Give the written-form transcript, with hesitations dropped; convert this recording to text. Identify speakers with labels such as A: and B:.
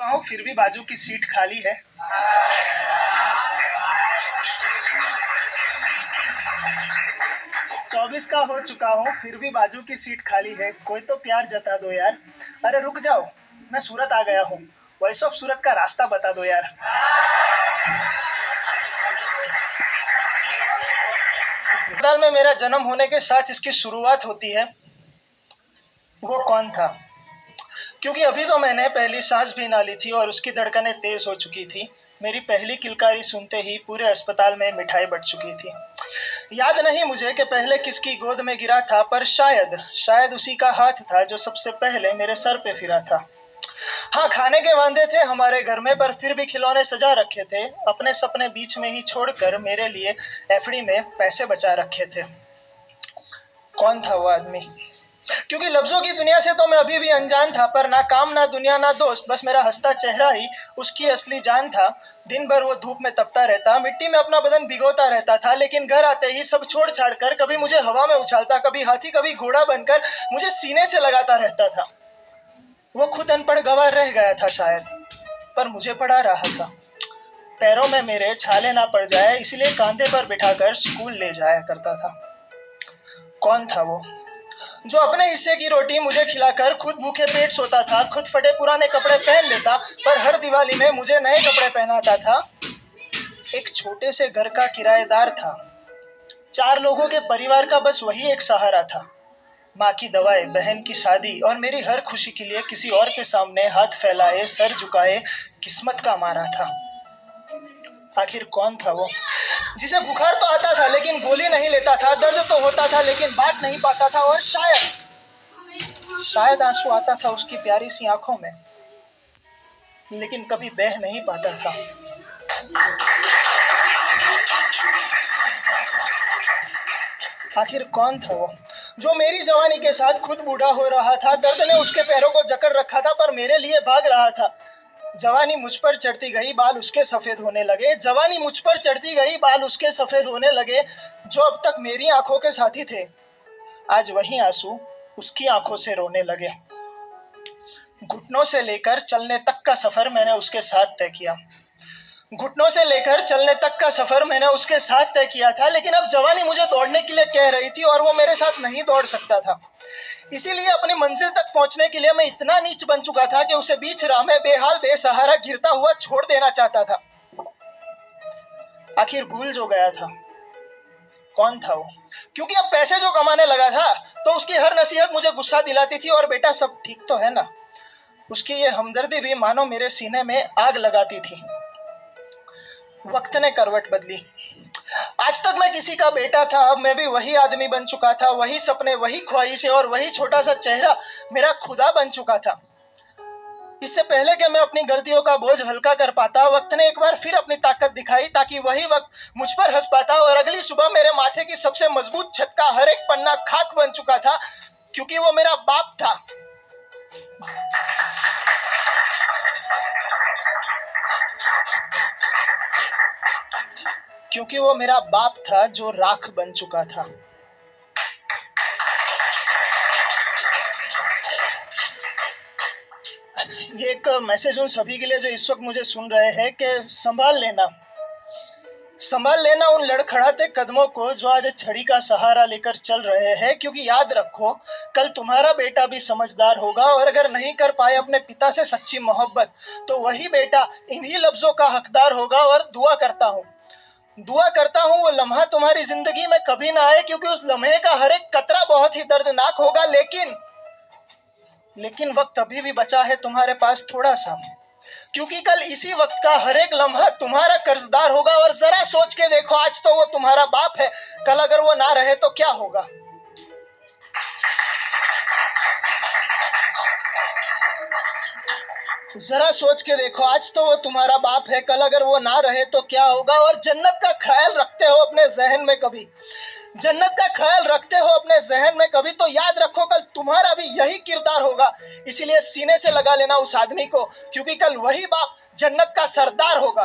A: हूँ फिर भी बाजू की सीट खाली है। चौबीस का हो चुका हूँ फिर भी बाजू की सीट खाली है। कोई तो प्यार जता दो यार। अरे रुक जाओ, मैं सूरत आ गया हूँ। वॉइस ऑफ सूरत का रास्ता बता दो यार। अस्पताल में मेरा जन्म होने के साथ इसकी शुरुआत होती है। वो कौन था? क्योंकि अभी तो मैंने पहली सांस भी ना ली थी और उसकी धड़कनें तेज हो चुकी थी। मेरी पहली किलकारी सुनते ही पूरे अस्पताल में मिठाई बट चुकी थी। याद नहीं मुझे कि पहले किसकी गोद में गिरा था, पर शायद उसी का हाथ था जो सबसे पहले मेरे सर पे फिरा था। हाँ, खाने के वांदे थे हमारे घर में, पर फिर भी खिलौने सजा रखे थे। अपने सपने बीच में ही छोड़कर मेरे लिए एफडी में पैसे बचा रखे थे। कौन था वो आदमी? क्योंकि लफ्जों की दुनिया से तो मैं अभी भी अनजान था, पर ना काम ना दुनिया ना दोस्त, बस मेरा हंसता चेहरा ही उसकी असली जान था। दिन भर वो धूप में तपता रहता, मिट्टी में अपना बदन भिगोता रहता था, लेकिन घर आते ही सब छोड़ छाड़ कर कभी मुझे हवा में उछालता, कभी हाथी कभी घोड़ा बनकर मुझे सीने से लगाता रहता था। वो खुद अनपढ़ गवार रह गया था शायद, पर मुझे पढ़ा रहा था। पैरों में मेरे छाले ना पड़ जाए इसलिए कांधे पर बिठाकर स्कूल ले जाया करता था। कौन था वो जो अपने हिस्से की रोटी मुझे खिलाकर खुद भूखे पेट सोता था, खुद फटे पुराने कपड़े पहन लेता, पर हर दिवाली में मुझे नए कपड़े पहनाता था? एक छोटे से घर का किराएदार था। 4 लोगों के परिवार का बस वही एक सहारा था। माँ की दवाएं, बहन की शादी और मेरी हर खुशी के लिए किसी और के सामने हाथ फैलाए, सर झुकाए किस्मत का मारा था। आखिर कौन था वो जिसे बुखार तो आता था लेकिन गोली नहीं लेता था, दर्द तो होता था लेकिन बात नहीं पाता था, और शायद आंसू आता था उसकी प्यारी सी आंखों में, लेकिन कभी बह नहीं पाता था। आखिर कौन था वो जो मेरी जवानी के साथ खुद बूढ़ा हो रहा था? दर्द ने उसके पैरों को जकड़ रखा था, पर मेरे लिए भाग रहा था। जवानी मुझ पर चढ़ती गई, बाल उसके सफेद होने लगे। जवानी मुझ पर चढ़ती गई, बाल उसके सफेद होने लगे। जो अब तक मेरी आंखों के साथी थे, आज वही आंसू उसकी आंखों से रोने लगे। घुटनों से लेकर चलने तक का सफर मैंने उसके साथ तय किया। घुटनों से लेकर चलने तक का सफर मैंने उसके साथ तय किया था, लेकिन अब जवानी मुझे दौड़ने के लिए कह रही थी और वो मेरे साथ नहीं दौड़ सकता था। इसीलिए अपनी मंजिल तक पहुंचने के लिए मैं इतना नीच बन चुका था कि उसे बीच राह में बेहाल बेसहारा गिरता हुआ छोड़ देना चाहता था। आखिर भूल जो गया था, कौन था वो? क्योंकि अब पैसे जो कमाने लगा था, तो उसकी हर नसीहत मुझे गुस्सा दिलाती थी। और बेटा, सब ठीक तो है ना? उसकी ये हमदर्दी भी मानो मेरे सीने में आग लगाती थी। वक्त ने करवट बदली। आज तक मैं किसी का बेटा था, अब मैं भी वही आदमी बन चुका था। वही सपने, वही ख्वाहिशें और वही छोटा सा चेहरा मेरा खुदा बन चुका था। इससे पहले कि मैं अपनी गलतियों का बोझ हल्का कर पाता, वक्त ने एक बार फिर अपनी ताकत दिखाई, ताकि वही वक्त मुझ पर हंस पाता। और अगली सुबह मेरे माथे की सबसे मजबूत छत का हर एक पन्ना खाक बन चुका था, क्योंकि वो मेरा बाप था। क्योंकि वो मेरा बाप था जो राख बन चुका था। ये एक मैसेज उन सभी के लिए जो इस वक्त मुझे सुन रहे हैं कि संभाल लेना उन लड़खड़ाते कदमों को जो आज छड़ी का सहारा लेकर चल रहे हैं। क्योंकि याद रखो, कल तुम्हारा बेटा भी समझदार होगा, और अगर नहीं कर पाए अपने पिता से सच्ची मोहब्बत, तो वही बेटा इन्हीं लफ्जों का हकदार होगा। और दुआ करता हूँ वो लम्हा तुम्हारी जिंदगी में कभी ना आए, क्योंकि उस लम्हे का हर एक कतरा बहुत ही दर्दनाक होगा। लेकिन वक्त अभी भी बचा है तुम्हारे पास थोड़ा सा, क्योंकि कल इसी वक्त का हर एक लम्हा तुम्हारा कर्जदार होगा। और जरा सोच के देखो, आज तो वो तुम्हारा बाप है, कल अगर वो ना रहे तो क्या होगा? जरा सोच के देखो, आज तो वो तुम्हारा बाप है, कल अगर वो ना रहे तो क्या होगा? और जन्नत का ख्याल रखते हो अपने जहन में कभी, तो याद रखो कल तुम्हारा भी यही किरदार होगा। इसीलिए सीने से लगा लेना उस आदमी को, क्योंकि कल वही बाप जन्नत का सरदार होगा।